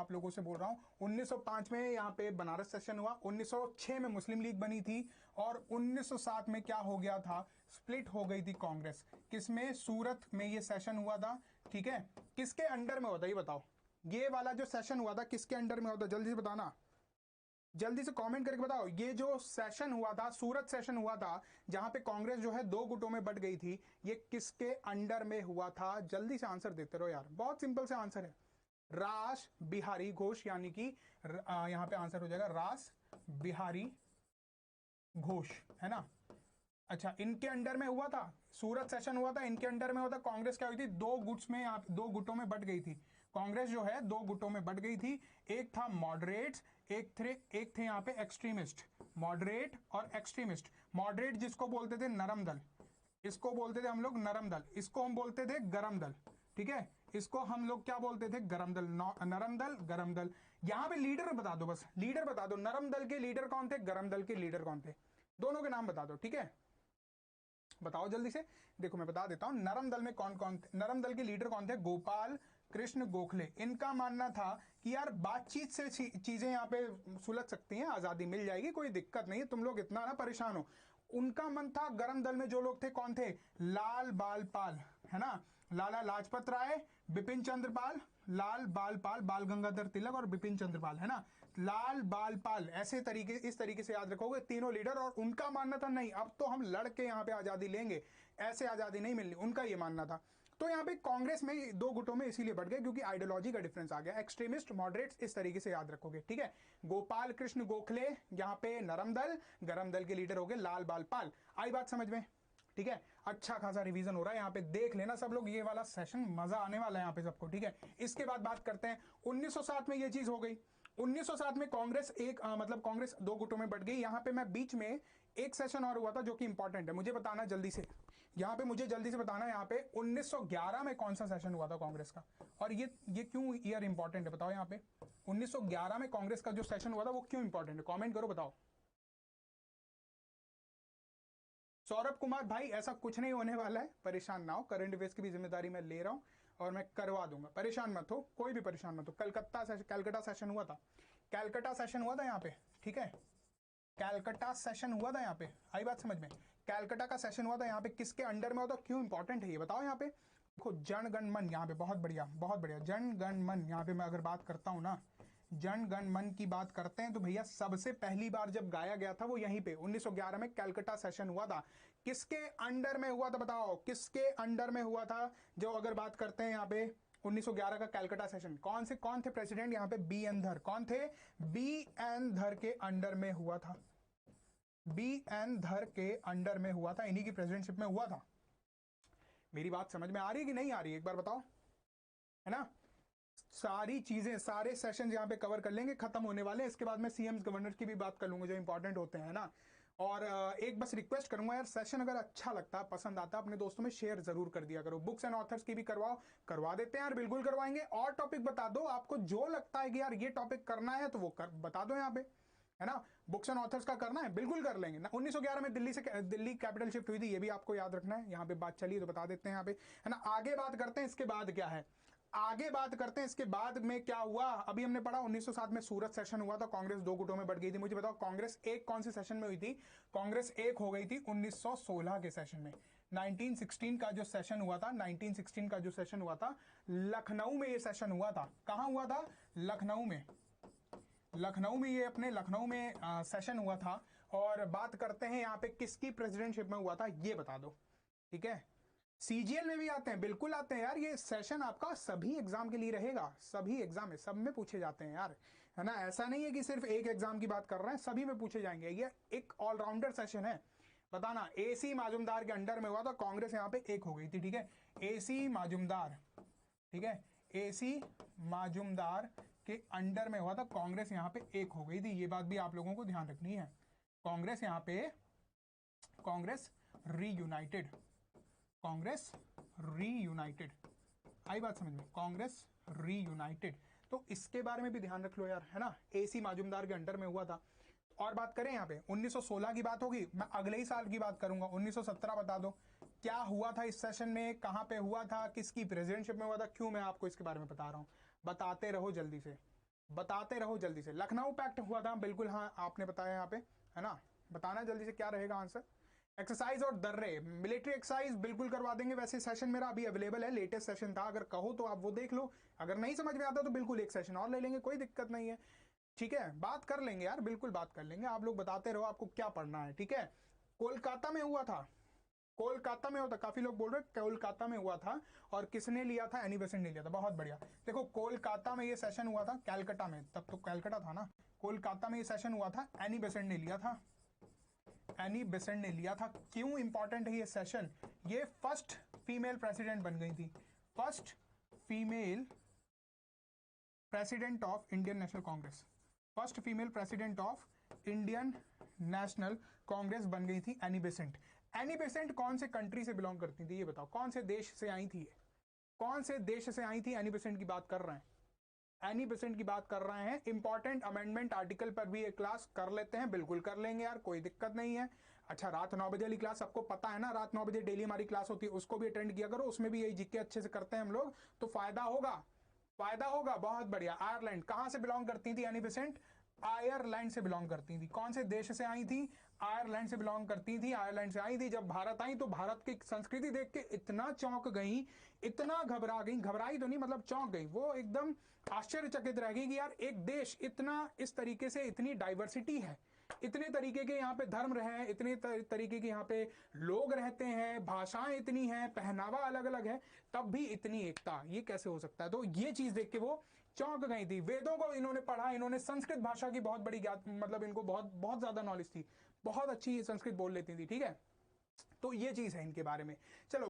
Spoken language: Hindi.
आप लोगों से बोल रहा हूं। 1905 में यहाँ पे बनारस सेशन हुआ, 1906 में मुस्लिम लीग बनी थी और 1907 में क्या हो गया था, स्प्लिट हो गई थी कांग्रेस। किसमें? सूरत में ये सेशन हुआ था। ठीक है, किसके अंडर में होता ये बताओ, ये वाला जो सेशन हुआ था किसके अंडर में होता, जल्दी से बताना, जल्दी से कमेंट करके बताओ। ये जो सेशन हुआ था, सूरत सेशन हुआ था, जहां पे कांग्रेस जो है दो गुटों में बट गई थी, ये किसके अंडर में हुआ था? जल्दी से आंसर देते रहो यार, बहुत सिंपल से आंसर है, रास बिहारी घोष, यानी कि यहां पे आंसर हो जाएगा रास बिहारी घोष, है ना। अच्छा, इनके अंडर में हुआ था, सूरत सेशन हुआ था, इनके अंडर में हुआ था। कांग्रेस क्या हुई थी, दो गुट्स में, दो गुटों में बट गई थी कांग्रेस जो है, दो गुटों में बट गई थी। एक था मॉडरेट्स, एक थे यहाँ पे एक्सट्रीमिस्ट, मॉडरेट और एक्सट्रीमिस्ट। मॉडरेट जिसको बोलते थे नरम दल, इसको बोलते थे हम लोग नरम दल, इसको हम बोलते थे गरम दल। ठीक है, इसको हम लोग क्या बोलते थे, गरम दल, नरम दल, गरम दल। यहां पे लीडर बता दो, बस लीडर बता दो, नरम दल के लीडर कौन थे, गरम दल के लीडर कौन थे, दोनों के नाम बता दो। ठीक है, बताओ जल्दी से। देखो मैं बता देता हूं, नरम दल में कौन कौन थे, नरम दल के लीडर कौन थे, गोपाल कृष्ण गोखले। इनका मानना था कि यार बातचीत से चीजें यहाँ पे सुलझ सकती हैं, आजादी मिल जाएगी, कोई दिक्कत नहीं है, तुम लोग इतना ना परेशान हो। उनका मन था। गरम दल में जो लोग थे कौन थे, लाल बाल पाल, है ना, लाला लाजपत राय, बिपिन चंद्र पाल, लाल बाल पाल, बाल गंगाधर तिलक और बिपिन चंद्र पाल, है ना, लाल बाल पाल, ऐसे तरीके, इस तरीके से याद रखोगे, तीनों लीडर। और उनका मानना था नहीं, अब तो हम लड़ के यहां पे आजादी लेंगे, ऐसे आजादी नहीं मिलनी, उनका यह मानना था। तो यहां पे कांग्रेस में दो गुटों में इसीलिए बढ़ गए क्योंकि आइडियोलॉजी का डिफरेंस आ गया, एक्सट्रीमिस्ट मॉडरेट्स, इस तरीके से याद रखोगे। ठीक है, गोपाल कृष्ण गोखले यहां पे नरम दल, गरम दल के लीडर हो गए लाल बाल पाल। आई बात समझ में? ठीक है, अच्छा खासा रिवीजन हो रहा है यहाँ पे, देख लेना सब लोग, ये वाला सेशन मजा आने वाला है यहाँ पे सबको। ठीक है, इसके बाद बात करते हैं 1907 में ये चीज हो गई। 1907 में कांग्रेस मतलब कांग्रेस दो गुटों में बढ़ गई। यहां पे मैं बीच में एक सेशन और हुआ था जो कि इंपॉर्टेंट है, मुझे बताना जल्दी से, यहां पे मुझे जल्दी से बताना है, यहां पे 1911 में कौन सा सेशन हुआ था कांग्रेस का, और ये क्यों ईयर इंपॉर्टेंट है बताओ। यहां पे 1911 में कांग्रेस का जो सेशन हुआ था वो क्यों इंपॉर्टेंट है, कमेंट करो बताओ। सौरभ कुमार भाई, ऐसा कुछ नहीं होने वाला है, परेशान ना हो, करंट अफेयर्स की भी जिम्मेदारी मैं ले रहा हूं और मैं करवा दूंगा, परेशान मत हो, कोई भी परेशान मत हो। कैलकाटा सेशन हुआ था, कैलकाटा सेशन हुआ था यहाँ पे। ठीक है, कैलकाटा सेशन हुआ था यहाँ पे, आई बात समझ में? कैलकाटा का सेशन हुआ था यहाँ पे, किसके अंडर में होता, क्यों इंपॉर्टेंट है ये बताओ। यहाँ पे देखो, जन गण मन, यहाँ पे बहुत बढ़िया बहुत बढ़िया, जन गण मन, यहाँ पे मैं अगर बात करता हूं ना, जन गण मन की बात करते हैं तो भैया सबसे पहली बार जब गाया गया था वो यहीं पे 1911 में कैलकाटा सेशन हुआ था। किसके अंडर में हुआ था बताओ, किसके अंडर में हुआ था? जो अगर बात करते हैं यहाँ पे 1911 का कैलकाटा सेशन, कौन थे प्रेसिडेंट यहाँ पे, बी एन धर, कौन थे, बी एन धर के अंडर में हुआ था, बी एन धर के अंडर में हुआ था, इन्हीं की प्रेसिडेंटशिप में हुआ था। मेरी बात समझ में आ रही है कि नहीं आ रही है, एक बार बताओ, है ना। सारी चीजें, सारे सेशन यहां पे कवर कर लेंगे, खत्म होने वाले हैं। इसके बाद मैं सीएम गवर्नर की भी बात कर लूंगा जो इंपॉर्टेंट होते हैं ना। और एक बस रिक्वेस्ट करूंगा यार, सेशन अगर अच्छा लगता है, पसंद आता है, अपने दोस्तों में शेयर जरूर कर दिया करो। बुक्स एंड ऑथर्स की भी करवा देते हैं यार, बिल्कुल करवाएंगे। और टॉपिक बता दो, आपको जो लगता है कि यार ये टॉपिक करना है तो वो बता दो यहाँ पे, है ना। बुक्स एंड ऑथर्स का करना है, बिल्कुल कर लेंगे ना। 1911 में दिल्ली कैपिटल शिफ्ट हुई थी, ये भी आपको याद रखना है, यहाँ पे बात चली तो बता देते हैं यहाँ पे, है ना। आगे बात करते हैं, इसके बाद क्या है, आगे बात करते हैं इसके बाद में क्या हुआ। अभी हमने पढ़ा 1907 में सूरत सेशन हुआ था, कांग्रेस दो गुटों में बढ़ गई थी। मुझे बताओ कांग्रेस एक कौन से सेशन में हुई थी? कांग्रेस एक हो गई थी 1916 के सेशन में। 1916 का जो सेशन हुआ था, 1916 का जो सेशन हुआ था, लखनऊ में ये सेशन हुआ था। कहां हुआ था? लखनऊ में, लखनऊ में, ये अपने लखनऊ में सेशन हुआ था। और बात करते हैं यहाँ पे किसकी प्रेसिडेंटशिप में हुआ था, ये बता दो। ठीक है, सीजीएल में भी आते हैं, बिल्कुल आते हैं यार, ये सेशन आपका सभी एग्जाम के लिए रहेगा, सभी एग्जाम है, सब में पूछे जाते हैं यार, है ना। ऐसा नहीं है कि सिर्फ एक एग्जाम की बात कर रहे हैं, सभी में पूछे जाएंगे, ये एक ऑलराउंडर सेशन है। बताना, एसी माजुमदार के अंडर में हुआ था, कांग्रेस यहां पे एक हो गई थी। ठीक है, एसी माजुमदार, ठीक है, एसी माजुमदार के अंडर में हुआ था, कांग्रेस यहां पे एक हो गई थी। ये बात भी आप लोगों को ध्यान रखनी है। कांग्रेस यहां पे, कांग्रेस रीयूनाइटेड, कांग्रेस रीयूनाइटेड, आई बात समझ में, कांग्रेस रीयूनाइटेड। तो इसके बारे में भी ध्यान रख लो यार, है ना, एसी माजुमदार के अंडर में हुआ था। और बात करें यहाँ पे 1916 की बात होगी, मैं अगले ही साल की बात करूंगा। 1917 बता दो क्या हुआ था इस सेशन में, कहां पे हुआ था, किसकी प्रेसिडेंटशिप में हुआ था, क्यों मैं आपको इसके बारे में बता रहा हूं, बताते रहो जल्दी से। बताते रहो जल्दी से। लखनऊ पैक्ट हुआ था, बिल्कुल हाँ आपने बताया यहाँ पे, है ना, बताना जल्दी से क्या रहेगा आंसर। एक्सरसाइज और दर्रे, मिलिट्री एक्सरसाइज बिल्कुल करवा देंगे। वैसे सेशन मेरा अभी अवेलेबल है, लेटेस्ट सेशन था, अगर कहो तो आप वो देख लो। अगर नहीं समझ में आता तो बिल्कुल एक सेशन और ले लेंगे, कोई दिक्कत नहीं है, ठीक है, बात कर लेंगे यार, बिल्कुल बात कर लेंगे। आप लोग बताते रहो आपको क्या पढ़ना है, ठीक है। कोलकाता में हुआ था, कोलकाता में होता, काफी लोग बोल रहे कोलकाता में हुआ था, और किसने लिया था, एनी बेसेंट ने लिया था, बहुत बढ़िया। देखो कोलकाता में ये सेशन हुआ था, कैलकाटा में, तब तो कैलकाटा था ना, कोलकाता में ये सेशन हुआ था, एनी बेसेंट ने लिया था, एनी बेसेंट ने लिया था। क्यों इंपॉर्टेंट है ये सेशन, ये फर्स्ट फीमेल प्रेसिडेंट बन गई थी, first female president of Indian national Congress, first female president of Indian national Congress बन गई थी एनी बेसेंट। एनी बेसेंट कौन से कंट्री से बिलोंग करती थी, ये बताओ, कौन से देश से आई थी, कौन से देश से आई थी, एनी बेसेंट की बात कर रहे हैं, एनी बेसेंट की बात कर रहे हैं। इंपॉर्टेंट अमेंडमेंट आर्टिकल पर भी एक क्लास कर लेते हैं, बिल्कुल कर लेंगे यार, कोई दिक्कत नहीं है। अच्छा, रात 9 बजे वाली क्लास सबको पता है ना, रात 9 बजे डेली हमारी क्लास होती है, उसको भी अटेंड किया करो, उसमें भी यही जीके अच्छे से करते हैं हम लोग, तो फायदा होगा, फायदा होगा, बहुत बढ़िया। आयरलैंड कहां से बिलोंग करती थी एनी बेसेंट, आयरलैंड से बिलोंग करती थी। कौन से देश से आई थी, आयरलैंड से बिलोंग करती थी, आयरलैंड से आई थी। जब भारत आई तो भारत की संस्कृति देख के इतना चौंक गई, इतना घबरा गई, घबराई तो नहीं मतलब चौंक गई, वो एकदम आश्चर्यचकित रह गई कि यार एक देश इतना इस तरीके से, इतनी डाइवर्सिटी है, इतने तरीके के यहाँ पे धर्म रहे, इतने तरीके के यहाँ पे लोग रहते हैं, भाषाएं इतनी हैं, पहनावा अलग अलग है, तब भी इतनी एकता, ये कैसे हो सकता है। तो ये चीज देख के वो चौंक गई थी। वेदों को इन्होंने पढ़ा, इन्होंने संस्कृत भाषा की बहुत बड़ी ज्ञात, मतलब इनको बहुत बहुत ज्यादा नॉलेज थी, बहुत अच्छी संस्कृत बोल लेती थी, ठीक है। तो ये चीज है इनके बारे में। चलो